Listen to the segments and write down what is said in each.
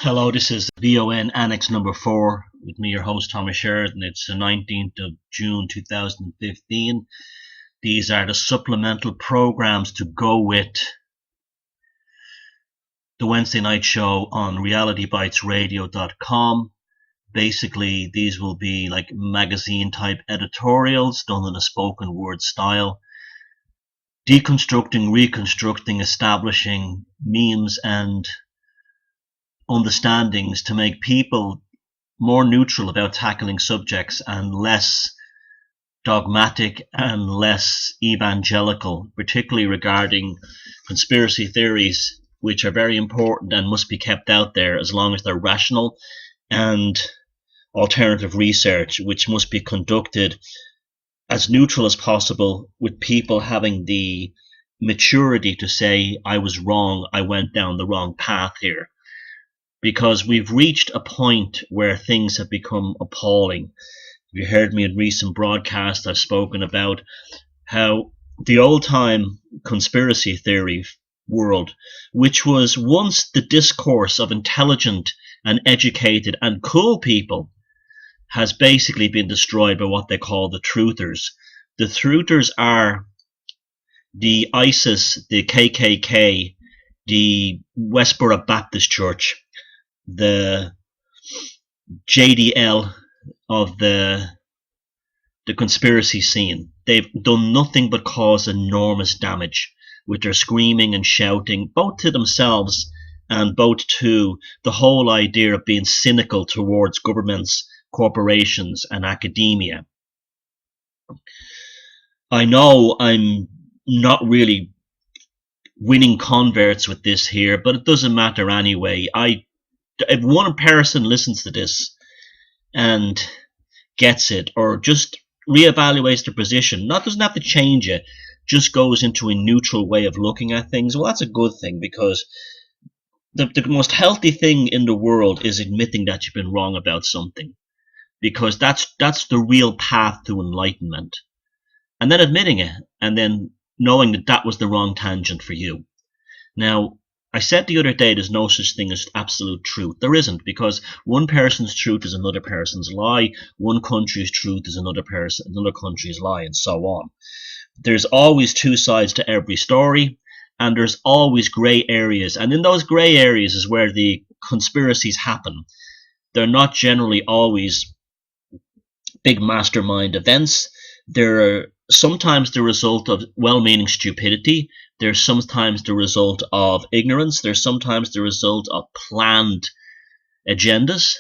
Hello, this is VoN Annex number 4 with me, your host Thomas Sheridan. It's the 19th of June 2015. These are the supplemental programs to go with the Wednesday night show on realitybitesradio.com. Basically, these will be like magazine type editorials done in a spoken word style, deconstructing, reconstructing, establishing memes and understandings to make people more neutral about tackling subjects and less dogmatic and less evangelical, particularly regarding conspiracy theories, which are very important and must be kept out there as long as they're rational, and alternative research, which must be conducted as neutral as possible, with people having the maturity to say, I was wrong, I went down the wrong path here. Because we've reached a point where things have become appalling. You heard me in recent broadcasts, I've spoken about how the old time conspiracy theory world, which was once the discourse of intelligent and educated and cool people, has basically been destroyed by what they call the truthers. The truthers are the ISIS, the KKK, the Westboro Baptist Church, the JDL of the conspiracy scene. They've done nothing but cause enormous damage with their screaming and shouting, both to themselves and both to the whole idea of being cynical towards governments, corporations, and academia. I know I'm not really winning converts with this here, but it doesn't matter anyway. If one person listens to this and gets it, or just reevaluates their position, doesn't have to change it, just goes into a neutral way of looking at things, well, that's a good thing, because the most healthy thing in the world is admitting that you've been wrong about something, because that's the real path to enlightenment, and then admitting it, and then knowing that that was the wrong tangent for you. Now, I said the other day there's no such thing as absolute truth. There isn't, because one person's truth is another person's lie, one country's truth is another country's lie, and so on. There's always two sides to every story, and there's always grey areas, and in those grey areas is where the conspiracies happen. They're not generally always big mastermind events. They're sometimes the result of well-meaning stupidity. They're sometimes the result of ignorance. They're sometimes the result of planned agendas.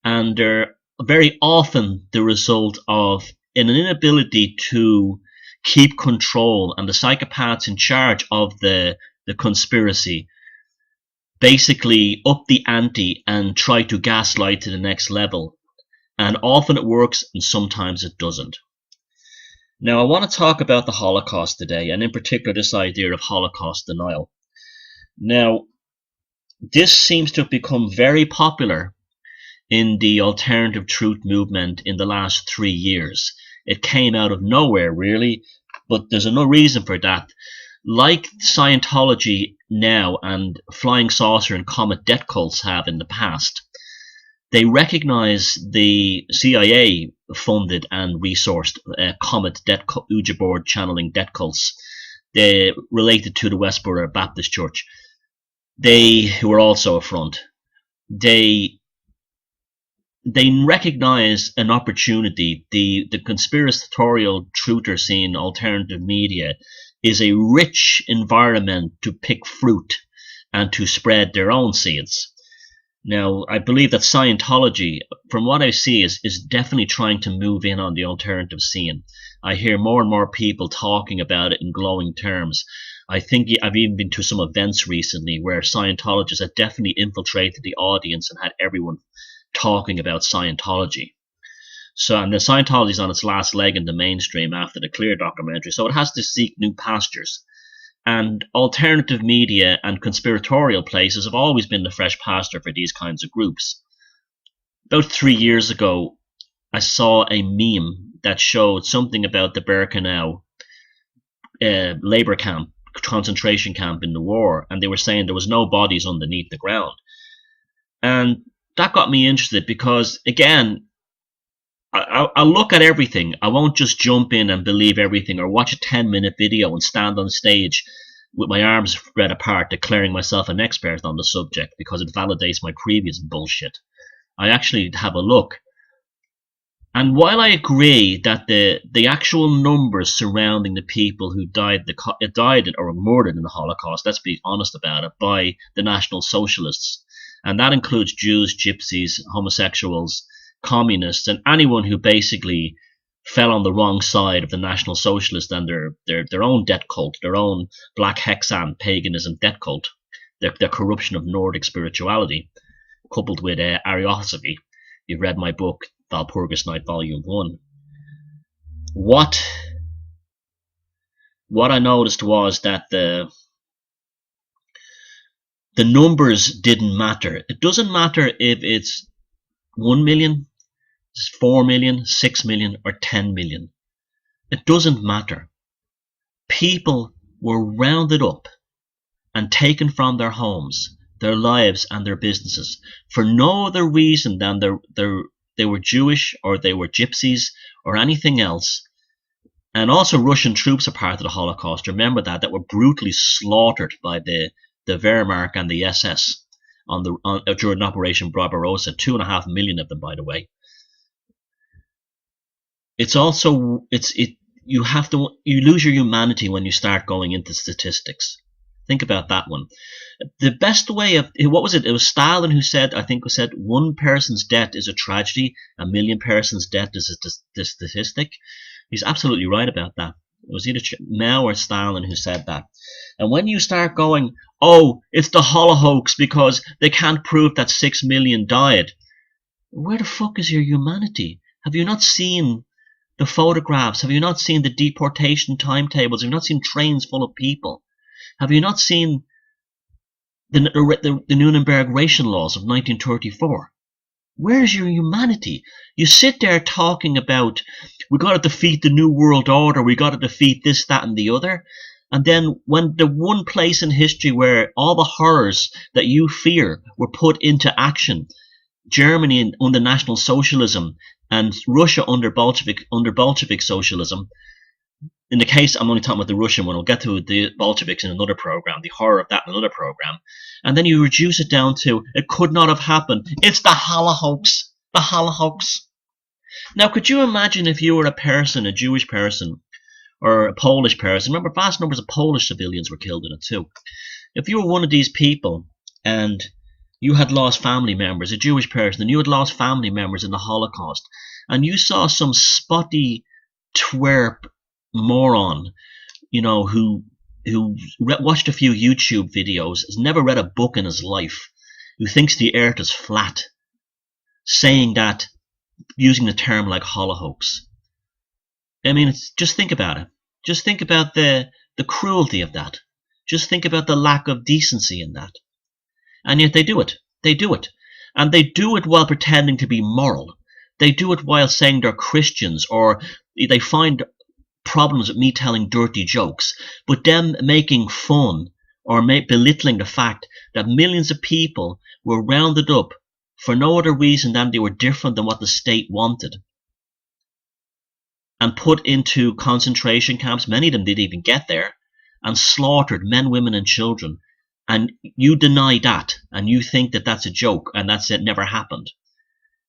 And they're very often the result of an inability to keep control, and the psychopaths in charge of the conspiracy basically up the ante and try to gaslight to the next level. And often it works, and sometimes it doesn't. Now, I want to talk about the Holocaust today, and in particular this idea of Holocaust denial. Now, this seems to have become very popular in the alternative truth movement in the last 3 years. It came out of nowhere, really, but there's no reason for that. Like Scientology now and flying saucer and comet death cults have in the past, they recognize the CIA funded and resourced comet death Ouija board channeling death cults related to the Westboro Baptist Church. Who are also a front. They recognize an opportunity. The conspiratorial truther scene, alternative media, is a rich environment to pick fruit and to spread their own seeds. Now, I believe that Scientology, from what I see, is definitely trying to move in on the alternative scene. I hear more and more people talking about it in glowing terms. I think I've even been to some events recently where Scientologists have definitely infiltrated the audience and had everyone talking about Scientology. And the Scientology is on its last leg in the mainstream after the Clear documentary, so it has to seek new pastures. And alternative media and conspiratorial places have always been the fresh pasture for these kinds of groups. About 3 years ago, I saw a meme that showed something about the Birkenau labor camp, concentration camp in the war, and they were saying there was no bodies underneath the ground. And And that got me interested because, again, I'll look at everything. I won't just jump in and believe everything, or watch a 10-minute video and stand on stage with my arms spread apart declaring myself an expert on the subject because it validates my previous bullshit. I actually have a look. And while I agree that the actual numbers surrounding the people who died or were murdered in the Holocaust, let's be honest about it, by the National Socialists, and that includes Jews, gypsies, homosexuals, communists, and anyone who basically fell on the wrong side of the National Socialists and their own death cult, their own Black Hexan paganism death cult, their corruption of Nordic spirituality, coupled with Ariosophy. You've read my book, Walpurgis Night, Volume 1. What I noticed was that the numbers didn't matter. It doesn't matter if it's 1 million, 4 million, 6 million, or 10 million. It doesn't matter. People were rounded up and taken from their homes, their lives, and their businesses for no other reason than they were Jewish, or they were gypsies, or anything else. And also Russian troops are part of the Holocaust. Remember that were brutally slaughtered by the Wehrmacht and the SS during Operation Barbarossa. 2.5 million of them, by the way. It's also you lose your humanity when you start going into statistics. Think about that one. The best way of, what was it? It was Stalin who said, one person's death is a tragedy, a million persons' death is a statistic. He's absolutely right about that. It was either Mao or Stalin who said that. And when you start going, oh, it's the Holocaust because they can't prove that 6 million died. Where the fuck is your humanity? Have you not seen the photographs? Have you not seen the deportation timetables? Have you not seen trains full of people? Have you not seen the Nuremberg racial laws of 1934? Where's your humanity? You sit there talking about, we got to defeat the New World Order, we got to defeat this, that, and the other. And then when the one place in history where all the horrors that you fear were put into action, Germany under National Socialism and Russia under Bolshevik socialism. In the case, I'm only talking about the Russian one. We'll get to the Bolsheviks in another program, the horror of that in another program. And then you reduce it down to, it could not have happened. It's the Holocaust. The Holocaust. Now, could you imagine if you were a person, a Jewish person, or a Polish person? Remember, vast numbers of Polish civilians were killed in it too. If you were one of these people and you had lost family members, a Jewish person, and you had lost family members in the Holocaust, and you saw some spotty twerp moron, who watched a few YouTube videos, has never read a book in his life, who thinks the earth is flat, saying that, using the term like Holocaust. I mean, just think about it. Just think about the cruelty of that. Just think about the lack of decency in that. And yet they do it. They do it. And they do it while pretending to be moral. They do it while saying they're Christians, or they find problems with me telling dirty jokes, but them making fun or belittling the fact that millions of people were rounded up for no other reason than they were different than what the state wanted, and put into concentration camps. Many of them didn't even get there, and slaughtered men, women, and children. And you deny that, and you think that that's a joke, and that's it, never happened.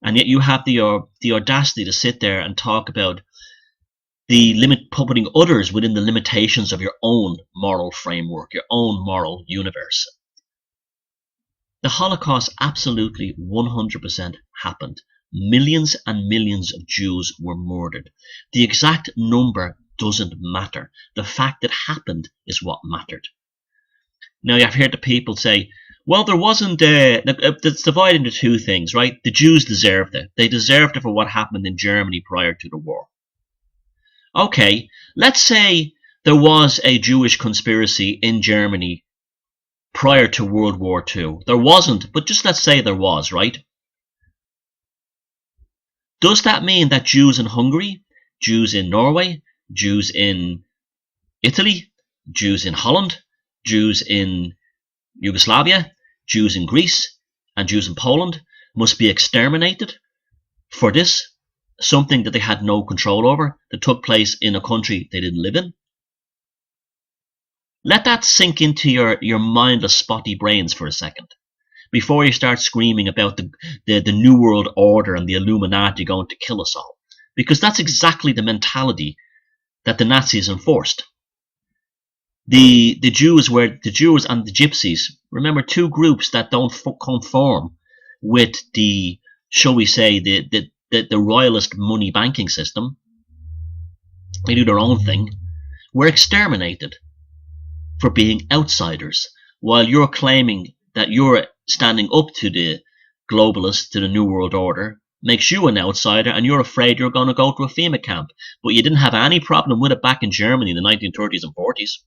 And yet you have the audacity to sit there and talk about putting others within the limitations of your own moral framework, your own moral universe. The Holocaust absolutely 100% happened. Millions and millions of Jews were murdered. The exact number doesn't matter. The fact it happened is what mattered. Now, I've heard the people say, well, there wasn't, it's divided into two things, right? The Jews deserved it. They deserved it for what happened in Germany prior to the war. Okay, let's say there was a Jewish conspiracy in Germany prior to World War II. There wasn't, but just let's say there was, right? Does that mean that Jews in Hungary, Jews in Norway, Jews in Italy, Jews in Holland, Jews in Yugoslavia, Jews in Greece, and Jews in Poland must be exterminated for this, something that they had no control over, that took place in a country they didn't live in. Let that sink into your mindless, spotty brains for a second, before you start screaming about the New World Order and the Illuminati going to kill us all. Because that's exactly the mentality that the Nazis enforced. The Jews and the Gypsies, remember, two groups that don't conform with the, shall we say, the royalist money banking system. They do their own thing. Were exterminated for being outsiders, while you're claiming that you're standing up to the globalists, to the New World Order, makes you an outsider, and you're afraid you're going to go to a FEMA camp. But you didn't have any problem with it back in Germany in the 1930s and 40s.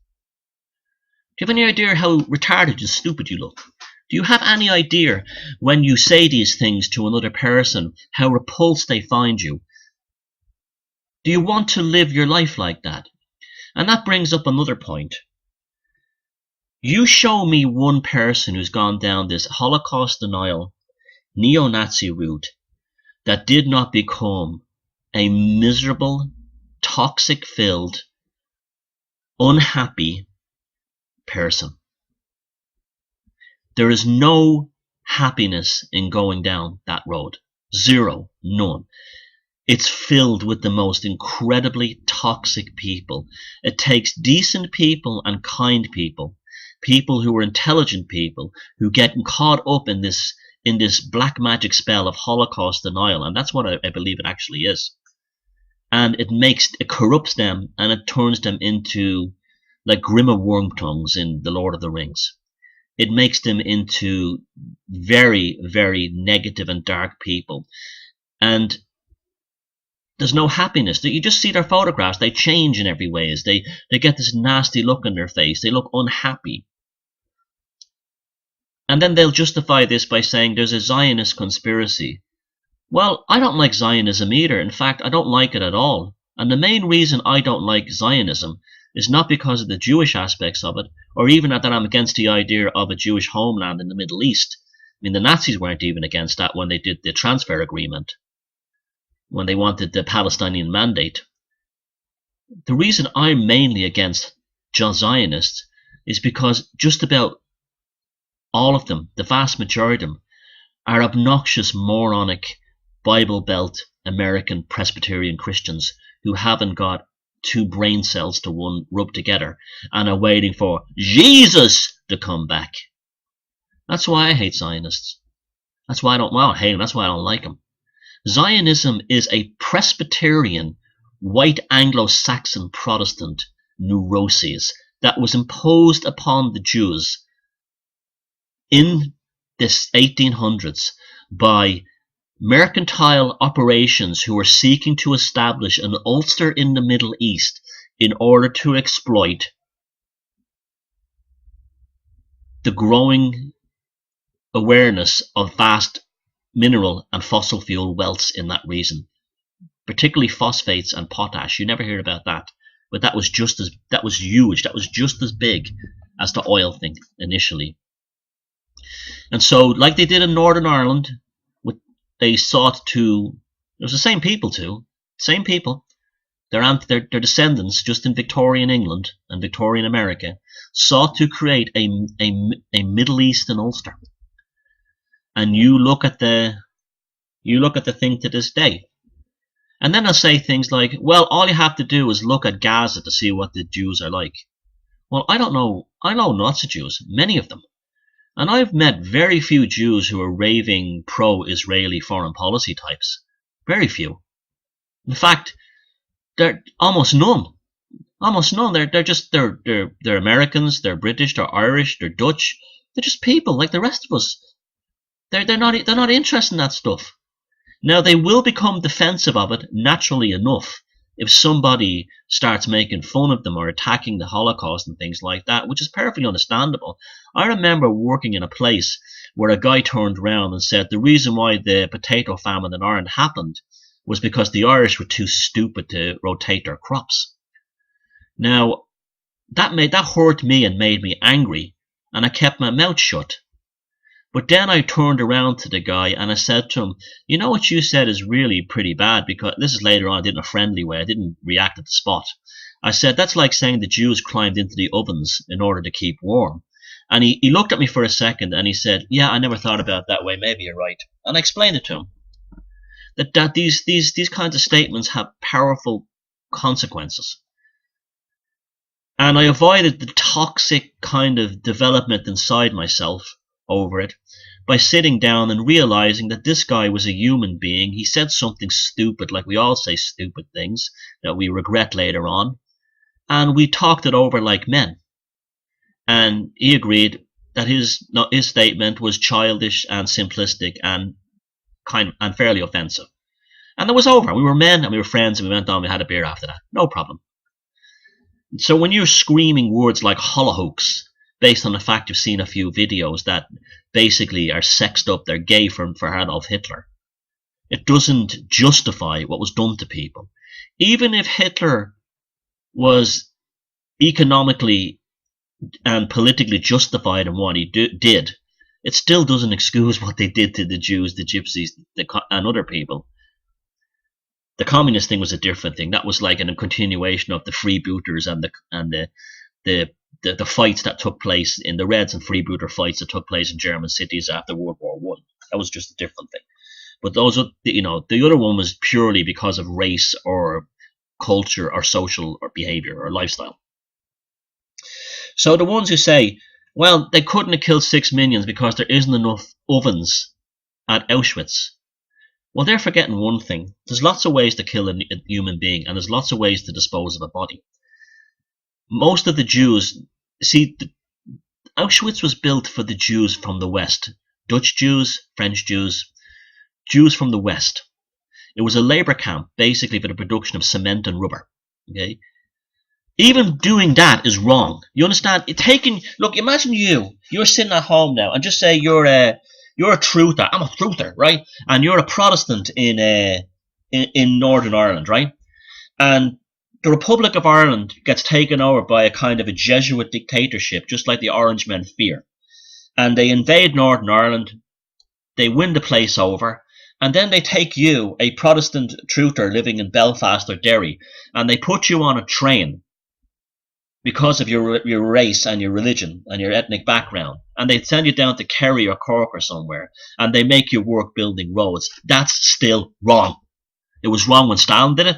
Do you have any idea how retarded and stupid you look? Do you have any idea, when you say these things to another person, how repulsed they find you? Do you want to live your life like that? And that brings up another point. You show me one person who's gone down this Holocaust denial, neo-Nazi route, that did not become a miserable, toxic-filled, unhappy person. There is no happiness in going down that road. Zero. None. It's filled with the most incredibly toxic people. It takes decent people and kind people, people who are intelligent people, who get caught up in this black magic spell of Holocaust denial, and that's what I believe it actually is. And it corrupts them, and it turns them into like Grima Wormtongues in The Lord of the Rings. It makes them into very, very negative and dark people. And there's no happiness. You just see their photographs. They change in every way. They get this nasty look on their face. They look unhappy. And then they'll justify this by saying there's a Zionist conspiracy. Well, I don't like Zionism either. In fact, I don't like it at all. And the main reason I don't like Zionism is not because of the Jewish aspects of it, or even that I'm against the idea of a Jewish homeland in the Middle East. I mean, the Nazis weren't even against that when they did the transfer agreement, when they wanted the Palestinian mandate. The reason I'm mainly against Zionists is because just about all of them, the vast majority of them, are obnoxious, moronic, Bible Belt American Presbyterian Christians who haven't got two brain cells to one rub together and are waiting for Jesus to come back. That's why I hate Zionists. That's why I don't hate them. That's why I don't like them. Zionism is a Presbyterian, white Anglo-Saxon Protestant neuroses that was imposed upon the Jews in the 1800s by mercantile operations who were seeking to establish an Ulster in the Middle East in order to exploit the growing awareness of vast mineral and fossil fuel wealths in that region, particularly phosphates and potash. You never hear about that, but that was huge. That was just as big as the oil thing initially. And so, like they did in Northern Ireland, they sought to, it was the same people too, same people, their descendants, just in Victorian England and Victorian America, sought to create a Middle Eastern Ulster. And you look at the thing to this day. And then they'll say things like, well, all you have to do is look at Gaza to see what the Jews are like. Well, I know lots of Jews, many of them. And I've met very few Jews who are raving pro-Israeli foreign policy types. Very few. In fact, they're almost none. Almost none. They're Americans, they're British, they're Irish, they're Dutch. They're just people like the rest of us. They're not interested in that stuff. Now, they will become defensive of it naturally enough if somebody starts making fun of them or attacking the Holocaust and things like that, which is perfectly understandable. I remember working in a place where a guy turned around and said the reason why the potato famine in Ireland happened was because the Irish were too stupid to rotate their crops. Now, that hurt me and made me angry, and I kept my mouth shut. But then I turned around to the guy and I said to him, you know what you said is really pretty bad, because this is later on, I did it in a friendly way. I didn't react at the spot. I said, that's like saying the Jews climbed into the ovens in order to keep warm. And he looked at me for a second and he said, yeah, I never thought about it that way. Maybe you're right. And I explained it to him. That these kinds of statements have powerful consequences. And I avoided the toxic kind of development inside myself over it by sitting down and realizing that this guy was a human being. He said something stupid, like we all say stupid things that we regret later on. And we talked it over like men. And he agreed that his statement was childish and simplistic and fairly offensive. And it was over. We were men and we were friends and we went on. We had a beer after that. No problem. So when you're screaming words like Holocaust, based on the fact you've seen a few videos that basically are sexed up, they're gay for Adolf Hitler, it doesn't justify what was done to people. Even if Hitler was economically and politically justified in what he did, it still doesn't excuse what they did to the Jews, the Gypsies, and other people. The communist thing was a different thing. That was like a continuation of the freebooters and the fights that took place in the Reds and freebooter fights that took place in German cities after World War I. That was just a different thing. But those, the other one was purely because of race or culture or social or behavior or lifestyle. So the ones who say, well, they couldn't have killed 6 million because there isn't enough ovens at Auschwitz. Well, they're forgetting one thing. There's lots of ways to kill a human being, and there's lots of ways to dispose of a body. Most of the Jews, Auschwitz was built for the Jews from the West. Dutch Jews, French Jews, Jews from the West. It was a labor camp, basically, for the production of cement and rubber. Okay? Even doing that is wrong. You understand? Look, imagine you're sitting at home now, and just say you're a truther. I'm a truther, right? And you're a Protestant in Northern Ireland, right? And the Republic of Ireland gets taken over by a kind of a Jesuit dictatorship, just like the Orange Men fear. And they invade Northern Ireland, they win the place over, and then they take you, a Protestant truther living in Belfast or Derry, and they put you on a train because of your race and your religion and your ethnic background, and they send you down to Kerry or Cork or somewhere, and they make you work building roads. That's still wrong. It was wrong when Stalin did it.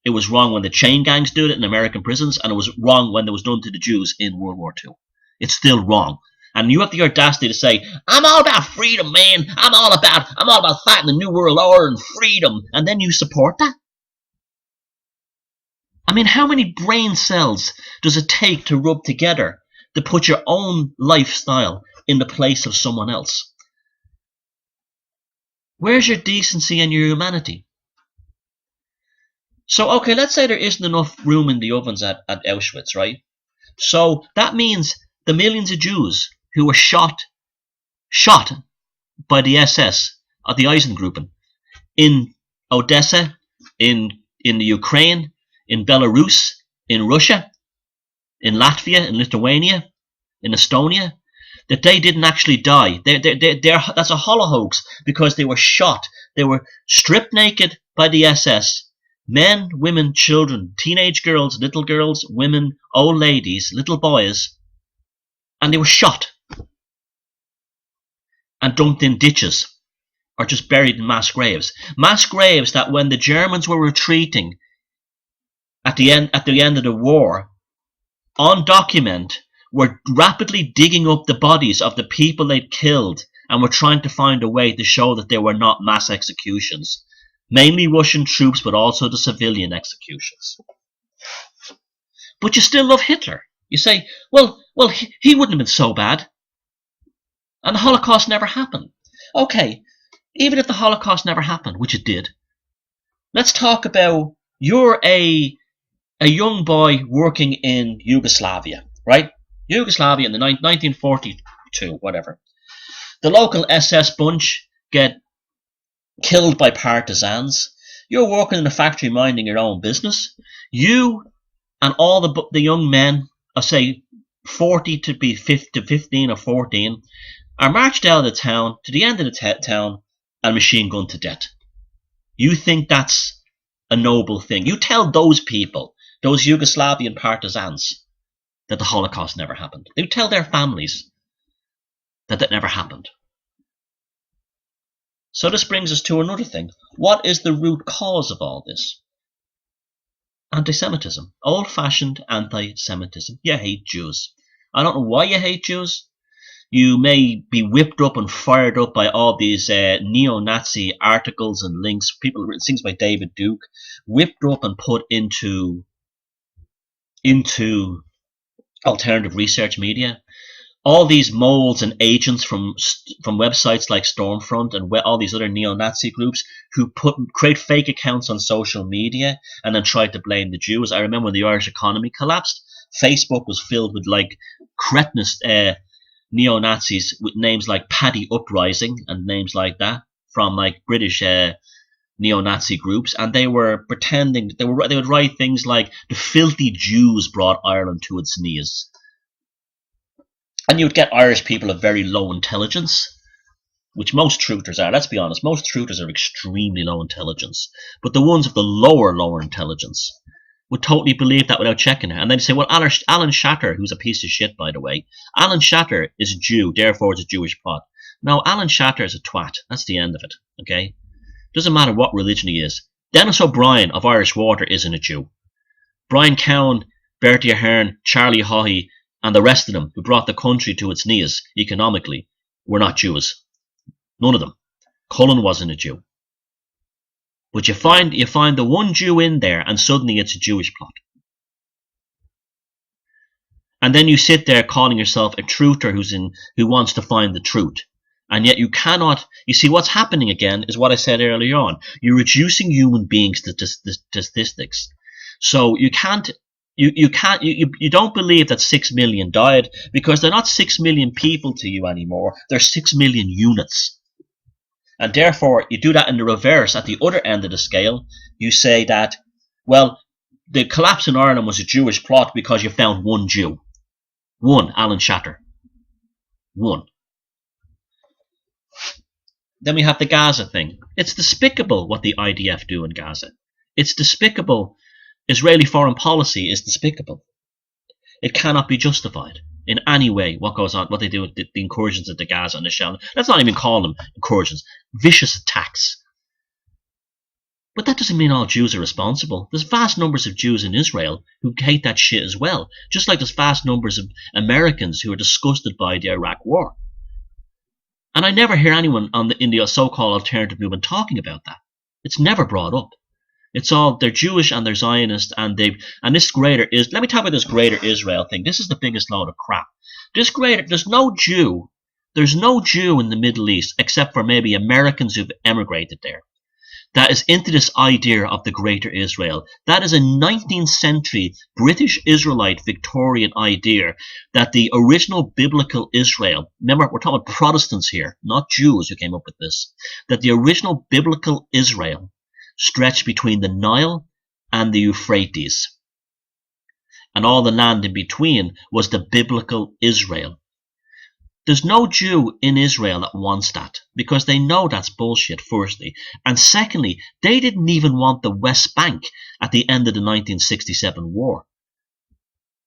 It was wrong when the chain gangs did it in American prisons, and it was wrong when it was done to the Jews in World War II. It's still wrong. And you have the audacity to say, I'm all about freedom, man. I'm all about fighting the New World Order and freedom. And then you support that? I mean, how many brain cells does it take to rub together to put your own lifestyle in the place of someone else? Where's your decency and your humanity? So, okay, let's say there isn't enough room in the ovens at Auschwitz, right? So that means the millions of Jews who were shot by the SS, the Eisengruppen, in Odessa, in the Ukraine, in Belarus, in Russia, in Latvia, in Lithuania, in Estonia, that they didn't actually die. That's a Holocaust because they were shot. They were stripped naked by the SS. Men, women, children, teenage girls, little girls, women, old ladies, little boys, and they were shot and dumped in ditches or just buried in mass graves. Mass graves that when the Germans were retreating at the end of the war, on document, were rapidly digging up the bodies of the people they'd killed and were trying to find a way to show that they were not mass executions. Mainly Russian troops, but also the civilian executions. But you still love Hitler. You say, well, he wouldn't have been so bad. And the Holocaust never happened. Okay, even if the Holocaust never happened, which it did, let's talk about you're a young boy working in Yugoslavia, right? Yugoslavia in the 1942, whatever. The local SS bunch get killed by partisans. You're working in a factory minding your own business. You and all the young men, I say 40 to be 15 or 14, are marched out of the town to the end of the town and machine gunned to death. You think that's a noble thing? You tell those people, those Yugoslavian partisans, that the Holocaust never happened. You tell their families that that never happened. So this brings us to another thing. What is the root cause of all this? Anti-Semitism. Old-fashioned anti-Semitism. You hate Jews. I don't know why you hate Jews. You may be whipped up and fired up by all these neo-Nazi articles and links, things by David Duke, whipped up and put into alternative research media. All these moles and agents from websites like Stormfront and all these other neo-Nazi groups who create fake accounts on social media and then try to blame the Jews. I remember when the Irish economy collapsed, Facebook was filled with like cretinous neo-Nazis with names like Paddy Uprising and names like that from like British neo-Nazi groups, and they were pretending they would write things like the filthy Jews brought Ireland to its knees. And you would get Irish people of very low intelligence, which most truthers are. Let's be honest, most truthers are extremely low intelligence. But the ones of the lower intelligence would totally believe that without checking it. And they'd say, well, Alan Shatter, who's a piece of shit, by the way, Alan Shatter is a Jew, therefore it's a Jewish plot. No, Alan Shatter is a twat. That's the end of it, okay? Doesn't matter what religion he is. Dennis O'Brien of Irish Water isn't a Jew. Brian Cowan, Bertie Ahern, Charlie Haughey, and the rest of them who brought the country to its knees economically were not Jews. None of them. Cullen wasn't a Jew. But you find the one Jew in there and suddenly it's a Jewish plot. And then you sit there calling yourself a truther who wants to find the truth. And yet you cannot, you see what's happening again is what I said earlier on. You're reducing human beings to statistics. So you don't believe that 6 million died because they're not 6 million people to you anymore. They're 6 million units. And therefore, you do that in the reverse at the other end of the scale. You say that, well, the collapse in Ireland was a Jewish plot because you found one Jew. One, Alan Shatter. One. Then we have the Gaza thing. It's despicable what the IDF do in Gaza. It's despicable. Israeli foreign policy is despicable. It cannot be justified in any way what goes on, what they do with the incursions into Gaza and the shell. Let's not even call them incursions. Vicious attacks. But that doesn't mean all Jews are responsible. There's vast numbers of Jews in Israel who hate that shit as well. Just like there's vast numbers of Americans who are disgusted by the Iraq war. And I never hear anyone in the so-called alternative movement talking about that. It's never brought up. It's all, they're Jewish and they're Zionist and this greater is, let me talk about this greater Israel thing. This is the biggest load of crap. There's no Jew in the Middle East except for maybe Americans who've emigrated there. That is into this idea of the greater Israel. That is a 19th century British Israelite Victorian idea that the original biblical Israel, remember we're talking about Protestants here, not Jews who came up with this, that the original biblical Israel stretched between the Nile and the Euphrates. And all the land in between was the biblical Israel. There's no Jew in Israel that wants that because they know that's bullshit, firstly. And secondly, they didn't even want the West Bank at the end of the 1967 war.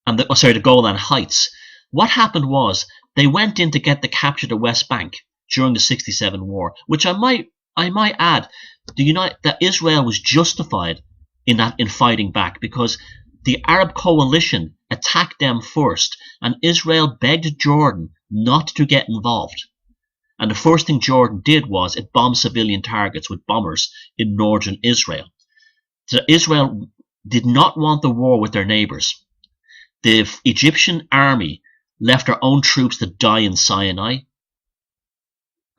And the Golan Heights. What happened was they went in to capture the West Bank during the 67 war, which I might add, that Israel was justified in fighting back because the Arab coalition attacked them first, and Israel begged Jordan not to get involved. And the first thing Jordan did was it bombed civilian targets with bombers in northern Israel. So Israel did not want the war with their neighbors. The Egyptian army left their own troops to die in Sinai.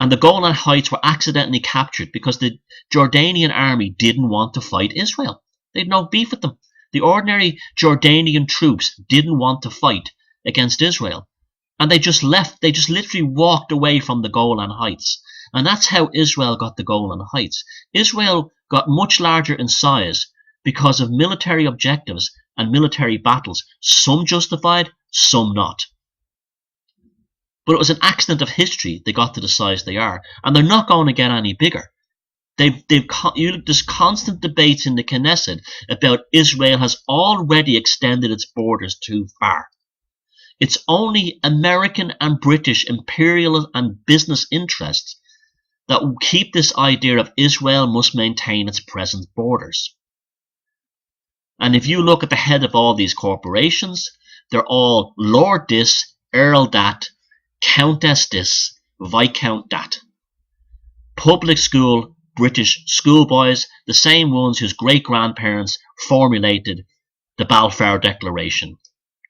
And the Golan Heights were accidentally captured because the Jordanian army didn't want to fight Israel. They had no beef with them. The ordinary Jordanian troops didn't want to fight against Israel. And they just left. They just literally walked away from the Golan Heights. And that's how Israel got the Golan Heights. Israel got much larger in size because of military objectives and military battles. Some justified, some not. But it was an accident of history they got to the size they are, and they're not going to get any bigger. There's constant debates in the Knesset about Israel has already extended its borders too far. It's only American and British imperial and business interests that will keep this idea of Israel must maintain its present borders. And if you look at the head of all these corporations, they're all Lord this, Earl that, Countess this, Viscount that. Public school British schoolboys, the same ones whose great-grandparents formulated the Balfour Declaration.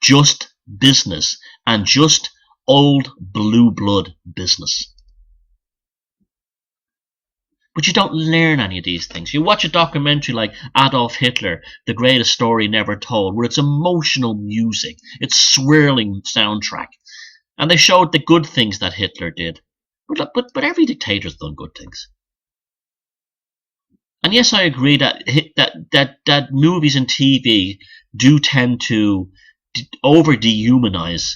Just business, and just old blue blood business. But you don't learn any of these things. You watch a documentary like Adolf Hitler, The Greatest Story Never Told, where it's emotional music, it's swirling soundtrack. And they showed the good things that Hitler did. But every dictator's done good things. And yes, I agree that movies and TV do tend to over dehumanize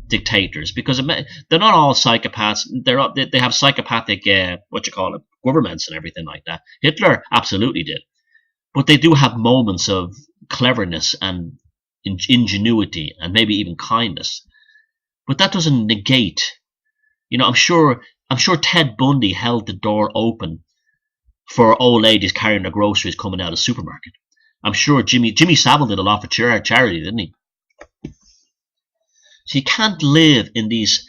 dictators, because they're not all psychopaths. They have psychopathic governments and everything like that. Hitler absolutely did, but they do have moments of cleverness and ingenuity and maybe even kindness. But that doesn't negate. I'm sure Ted Bundy held the door open for old ladies carrying their groceries coming out of the supermarket. I'm sure Jimmy Savile did a lot for charity, didn't he? So you can't live in these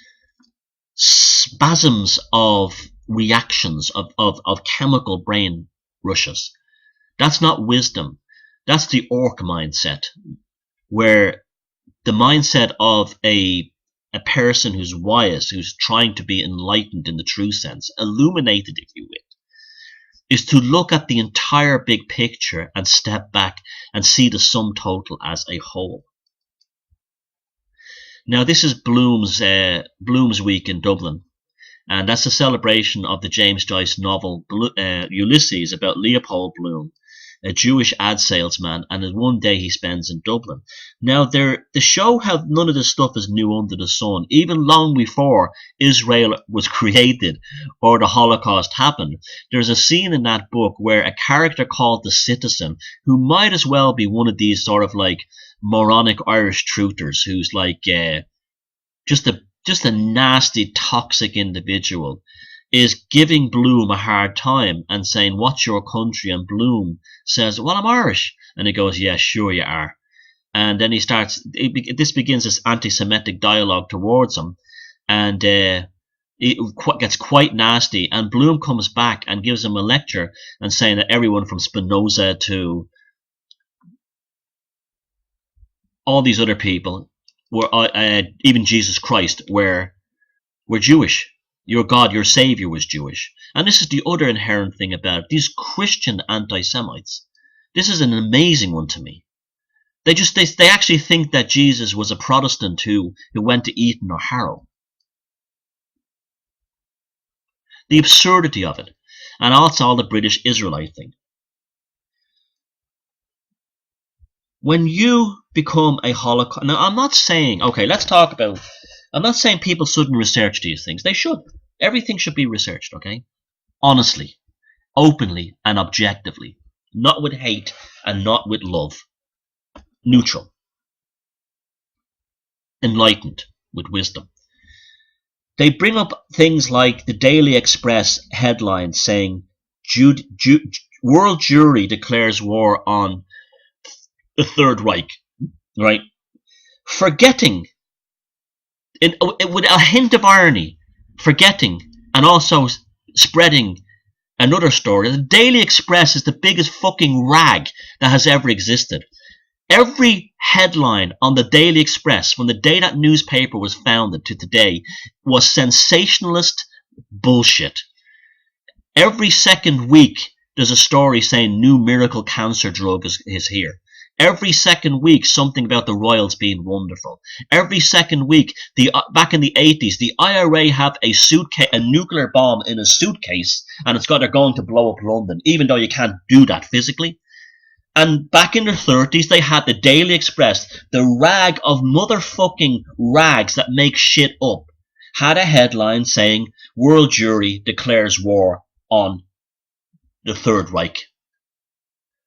spasms of reactions, of chemical brain rushes. That's not wisdom. That's the orc mindset, where the mindset of a person who's wise, who's trying to be enlightened in the true sense, illuminated, if you will, is to look at the entire big picture and step back and see the sum total as a whole. Now, this is Bloom's Week in Dublin, and that's a celebration of the James Joyce novel Ulysses, about Leopold Bloom, a Jewish ad salesman, and one day he spends in Dublin. Now, the show have none of this stuff is new under the sun. Even long before Israel was created or the Holocaust happened, there's a scene in that book where a character called the Citizen, who might as well be one of these sort of like moronic Irish truthers, who's like just a nasty, toxic individual, is giving Bloom a hard time and saying, "What's your country?" And Bloom says, "Well, I'm Irish." And he goes, "Yeah, sure you are." And then this begins this anti-Semitic dialogue towards him, and it gets quite nasty. And Bloom comes back and gives him a lecture and saying that everyone from Spinoza to all these other people, even Jesus Christ, were Jewish. Your God, your Savior was Jewish. And this is the other inherent thing about it. These Christian anti-Semites. This is an amazing one to me. They actually think that Jesus was a Protestant who went to Eton or Harrow. The absurdity of it. And also all the British Israelite thing. When you become a Holocaust... Now, I'm not saying... Okay, let's talk about... I'm not saying people shouldn't research these things. They should. Everything should be researched, okay? Honestly, openly, and objectively. Not with hate and not with love. Neutral. Enlightened with wisdom. They bring up things like the Daily Express headline saying, World Jury declares war on the Third Reich, right? Forgetting, with a hint of irony, forgetting and also spreading another story. The Daily Express is the biggest fucking rag that has ever existed. Every headline on the Daily Express from the day that newspaper was founded to today was sensationalist bullshit. Every second week there's a story saying new miracle cancer drug is here. Every second week, something about the royals being wonderful. Every second week, back in the 80s, the IRA have a nuclear bomb in a suitcase, and they're going to blow up London, even though you can't do that physically. And back in the 30s, they had the Daily Express, the rag of motherfucking rags that make shit up, had a headline saying, World Jury declares war on the Third Reich.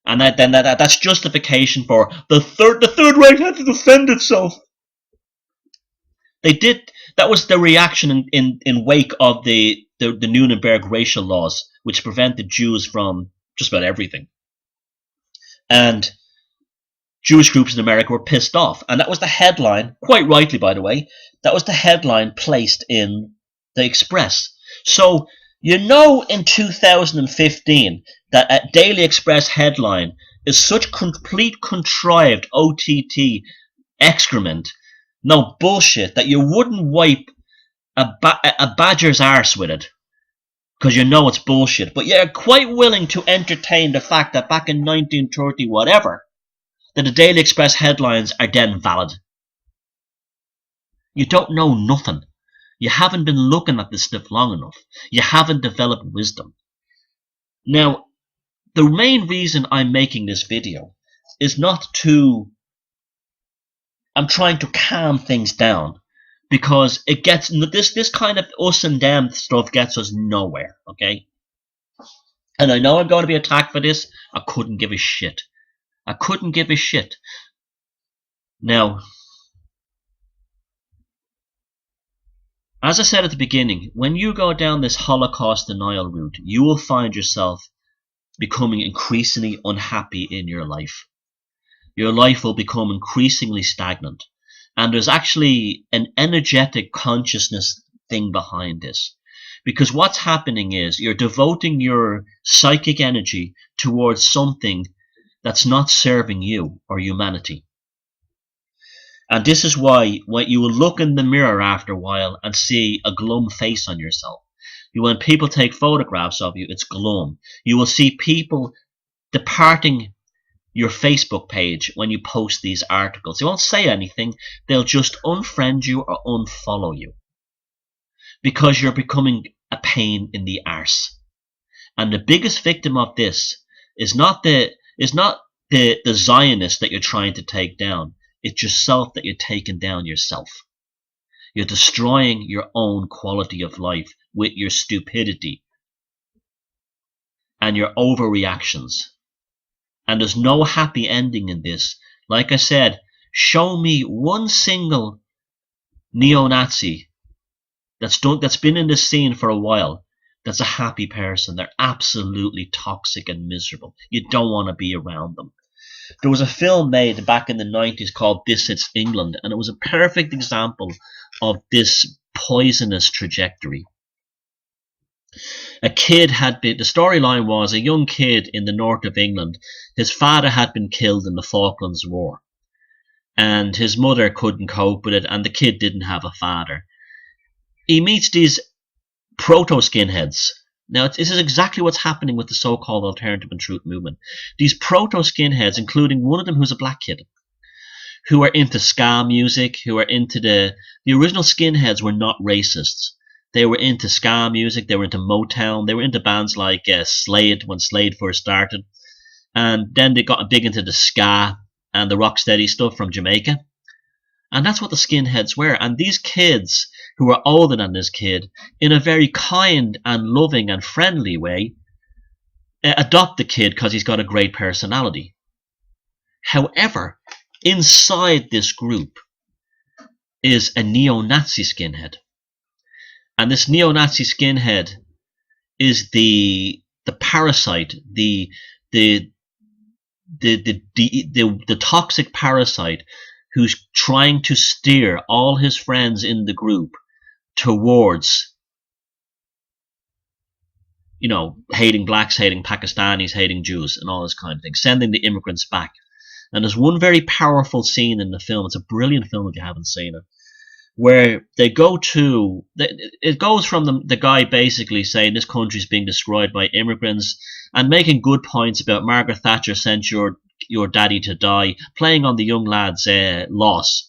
And that's justification for the Third Reich had to defend itself. They did. That was the reaction in wake of the Nuremberg racial laws, which prevented Jews from just about everything. And Jewish groups in America were pissed off. And that was the headline, quite rightly, by the way, that was the headline placed in the Express. So, in 2015, that a Daily Express headline is such complete contrived OTT excrement, no bullshit, that you wouldn't wipe a badger's arse with it, because it's bullshit. But you're quite willing to entertain the fact that back in 1930 whatever, that the Daily Express headlines are then valid. You don't know nothing. You haven't been looking at this stuff long enough. You haven't developed wisdom. Now, the main reason I'm making this video is not to... I'm trying to calm things down, because it gets... This kind of us and them stuff gets us nowhere, okay? And I know I'm going to be attacked for this. I couldn't give a shit. I couldn't give a shit. Now, as I said at the beginning, when you go down this Holocaust denial route, you will find yourself becoming increasingly unhappy in your life. Your life will become increasingly stagnant. And there's actually an energetic consciousness thing behind this. Because what's happening is you're devoting your psychic energy towards something that's not serving you or humanity. And this is why when you will look in the mirror after a while and see a glum face on yourself. When people take photographs of you, it's glum. You will see people departing your Facebook page when you post these articles. They won't say anything. They'll just unfriend you or unfollow you. Because you're becoming a pain in the arse. And the biggest victim of this is not the Zionist that you're trying to take down. It's yourself that you're taking down yourself. You're destroying your own quality of life with your stupidity and your overreactions. And there's no happy ending in this. Like I said, show me one single neo-Nazi that's been in this scene for a while that's a happy person. They're absolutely toxic and miserable. You don't want to be around them. There was a film made back in the 90s called This It's England, and it was a perfect example of this poisonous trajectory. The storyline was a young kid in the north of England. His father had been killed in the Falklands War, and his mother couldn't cope with it, and the kid didn't have a father. He meets these proto-skinheads. Now, this is exactly what's happening with the so-called alternative and truth movement. These proto-skinheads, including one of them who's a black kid, who are into ska music, who are into the original skinheads were not racists. They were into ska music, they were into Motown, they were into bands like Slade, when Slade first started. And then they got big into the ska and the rocksteady stuff from Jamaica. And that's what the skinheads were. And these kids, who are older than this kid, in a very kind and loving and friendly way, adopt the kid because he's got a great personality. However, inside this group is a neo-Nazi skinhead. And this neo-Nazi skinhead is the parasite, the toxic parasite who's trying to steer all his friends in the group towards, hating blacks, hating Pakistanis, hating Jews, and all this kind of thing, sending the immigrants back. And there's one very powerful scene in the film. It's a brilliant film if you haven't seen it, where they go to, it goes from the guy basically saying this country's being destroyed by immigrants and making good points about Margaret Thatcher sent your daddy to die, playing on the young lad's loss.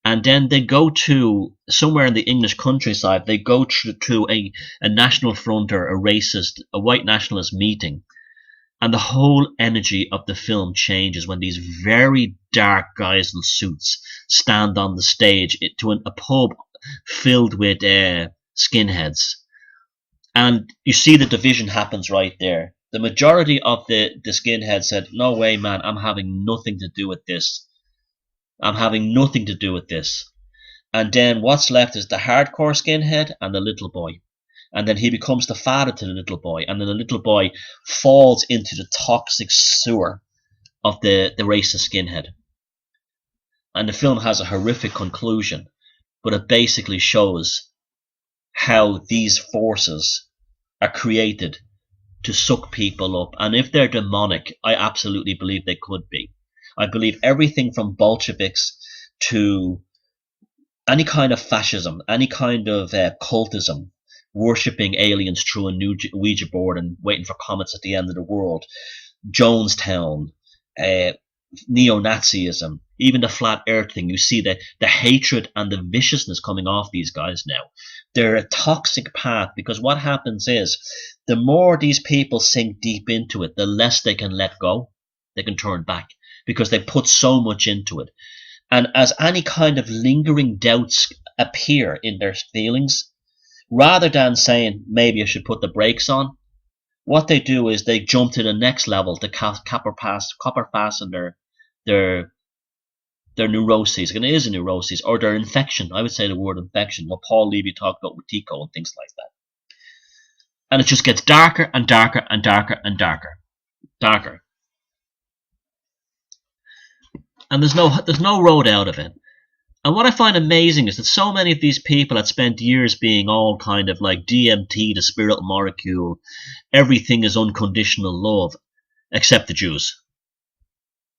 And then they go to somewhere in the English countryside, they go to a National Front or a white nationalist meeting. And the whole energy of the film changes when these very dark guys in suits stand on the stage to a pub filled with skinheads. And you see the division happens right there. The majority of the skinheads said, no way, man, I'm having nothing to do with this. I'm having nothing to do with this. And then what's left is the hardcore skinhead and the little boy. And then he becomes the father to the little boy. And then the little boy falls into the toxic sewer of the racist skinhead. And the film has a horrific conclusion, but it basically shows how these forces are created to suck people up. And if they're demonic, I absolutely believe they could be. I believe everything from Bolsheviks to any kind of fascism, any kind of cultism, worshipping aliens through a new Ouija board and waiting for comets at the end of the world, Jonestown, neo-Nazism, even the flat earth thing. You see the hatred and the viciousness coming off these guys now. They're a toxic path, because what happens is the more these people sink deep into it, the less they can let go. They can turn back because they put so much into it. And as any kind of lingering doubts appear in their feelings, rather than saying, maybe I should put the brakes on, what they do is they jump to the next level to copper fasten their neuroses, and it is a neuroses, or their infection. I would say the word infection, what Paul Levy talked about with Tico and things like that. And it just gets darker and darker and darker and darker. And there's no road out of it. And what I find amazing is that so many of these people had spent years being all kind of like DMT, the spirit molecule, everything is unconditional love, except the Jews.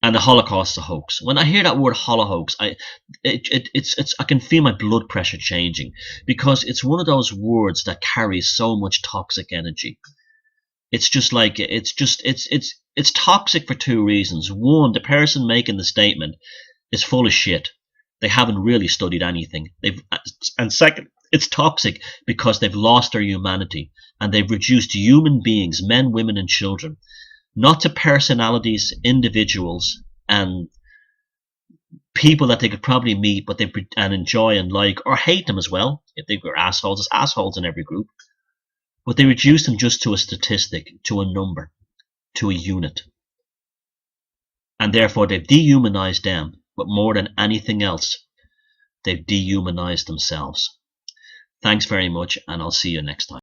And the Holocaust is a hoax. When I hear that word Holocaust, I can feel my blood pressure changing, because it's one of those words that carries so much toxic energy. It's just like it's toxic for two reasons. One, the person making the statement is full of shit. They haven't really studied anything. And second, it's toxic because they've lost their humanity and they've reduced human beings, men, women, and children, not to personalities, individuals, and people that they could probably meet, but and enjoy and like, or hate them as well. If they were assholes, there's assholes in every group. But they reduce them just to a statistic, to a number, to a unit. And therefore they've dehumanized them. But more than anything else, they've dehumanized themselves. Thanks very much, and I'll see you next time.